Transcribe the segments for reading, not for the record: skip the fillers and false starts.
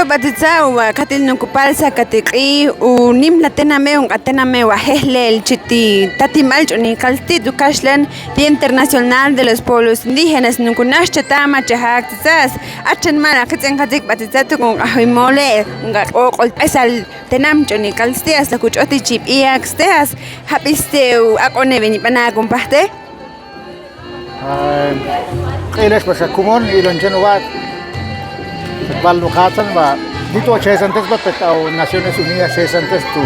batizao katil nukupalsa katiqi unim latena me wahele chiti tatimal ni kalti dukashlan Día Internacional de los Pueblos Indígenas nukunash chatama chahak tsas achan mala kitsen katik batizatu con ahimole ngaqoqol asal tenam choni kalstias la kuchoti chip iaxteas hapisteu aqone veni pana comparte Eles pues kumon ilonchenuat Valukatan va dito 60 va petao Naciones Unidas 60 tu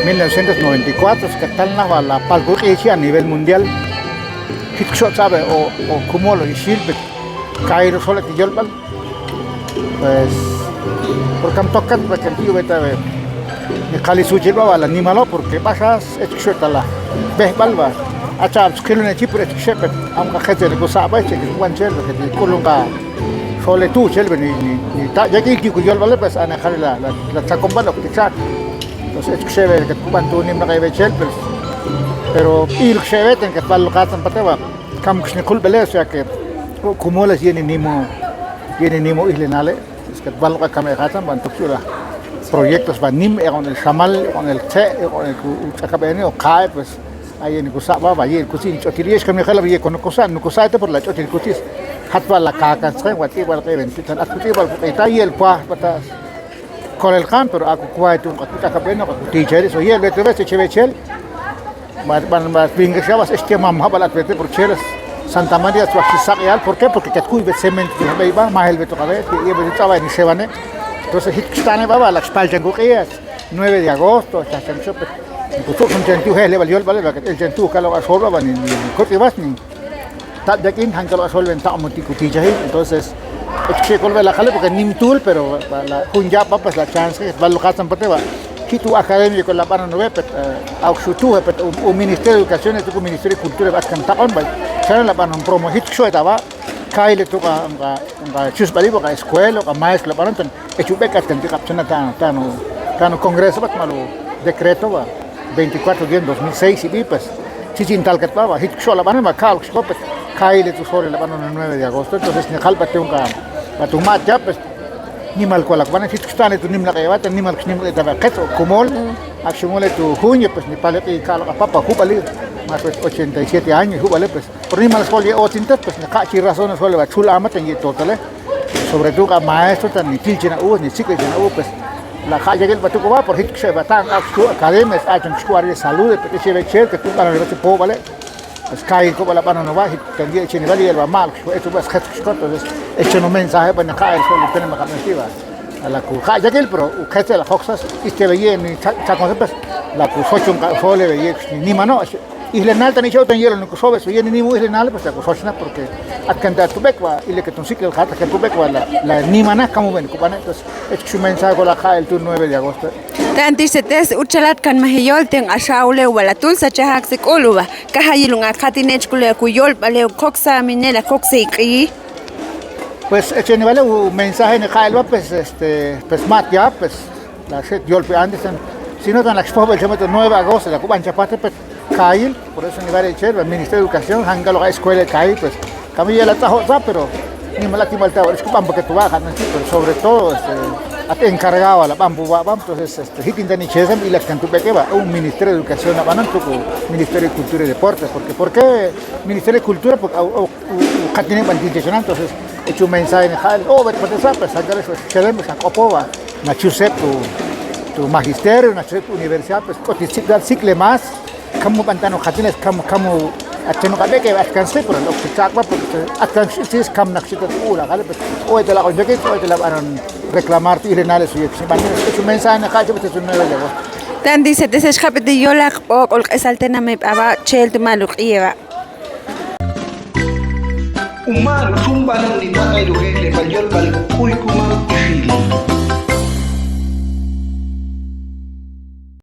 1994 que tal na la palbuqi a nivel mundial hitshot sabe o kumolo y shilbet Cairo sola que yolbal pues por cam tocan para que yo beta ni khali suji ba la ni malo porque pasas hitshot la behbalba achab skilo ne chipre hitshot am ka khete ko sabe che wan chel que kulunga sole tu chelbe ni ta ya que yo vale pues ana khali la tacomba lo que chat entonces es chévere que cuando ni me cae chel pero ir chévere ten que palo catan pateva kam kshne kul bele ya que como las yeni nimo islenale es que palo ka me catan ban tuxura proyectos van nim con el chamal con el che con el chacabene o cae pues ahí en kusaba va ir kusin chotiries que me jala bien con no cosa por la chotir kusis hatwa la caca se guati igual que ven tan akuti igual está ahí el pa patas con el campo pero aku kuat tu akuta kapeno aku teacher so ye beto ves chevechel mas pinga chavas este mamá bala vete por chelas Santa María tu axisaqial ¿por qué? Porque que kuy cemento que iba más el beto cabe y beto estaba en Sebane entonces hit stane baba la espalda nguqias 9 de agosto hasta chancho puto con chantu hele valió el vale que el chantu calo asolva van ni corte vas ni ta yakin hankalo asolven ta motiko teacher entonces es que vuelve la jale porque nim tool pero la junja papas la chance que va lo casan pateva kitu académico con la pana no ve au shutu o ministerio de educación y tu ministerio de cultura va cantar on va sana la pana promo hit show estaba kaile tu ka chus bali ka escuela ka maestro la pana e chu beca tanti capsana tano congreso bat malo decreto va 24 de 2006 y pues si tal que estaba hit show la pana va cal scopet kaile tu sobre la pana 9 de agosto entonces ni jalpa te un Patumat ya pues ni mal con la cuana si están tu nimla que bata ni mal ni mal de vaqueto como accionole tu junio pues ni pale que calo a papa jubali más pues 87 años jubali pues por ni mal escuela o tinta pues ni cachi razones suele va chula ama tengi total sobre todo a maestro tan ni tilchena ni chica na pues la calle que el batuco va por hit se va tan academias hacen escuela de salud que se ve que tú para ver po vale Sky como la pana no va tendría que nivel el va mal esto es que entonces hecho un mensaje para caer solo tenemos que mentir a la cuja ya que el pro que se la hoxas y se veía ni cha conceptos la cujocho fole veía ni mano y le nalta ni yo tenía no coso eso y ni muy le nal pues la cujochna porque a cantar tu becua y le que tu ciclo jata que tu becua la ni mana como ven cubana entonces es un mensaje con la cae el 9 de agosto Tantisetes uchalat kan mahiyol ten ashaule wala tulsa chahak sikuluwa kahayilunga khatinech kule kuyol bale koksa minela koksiki pues ese nivel un mensaje en el pues pues mat ya pues la set yolpe Anderson si no tan la expo el 9 de agosto la cuban chapate pues cail por eso nivel el ministerio de educación hangalo a escuela cail pues camilla la tajo pero ni malati malta es cuban porque tú bajas pero sobre todo encargado a la bambu entonces hitin de nichesam y la cantupe que va un ministerio de educación abanantuco ministerio de cultura y deportes porque ¿por qué ministerio de cultura porque tiene participación entonces hecho un mensaje en el ver por eso pues sacar eso queremos a copova na chusep tu magisterio na chusep universidad pues coticidad cicle más como pantano jatines como ateno que alcance por lo que chakwa porque alcance es cam nakshita ula gale pues hoy te la con que hoy te la van reclamar irenales y es un mensaje en calle pues es 9 de agosto tan dice desescape de yola o saltena me aba chel de maluk iba Umar tumba nang ni pa kay luhe le palyol balik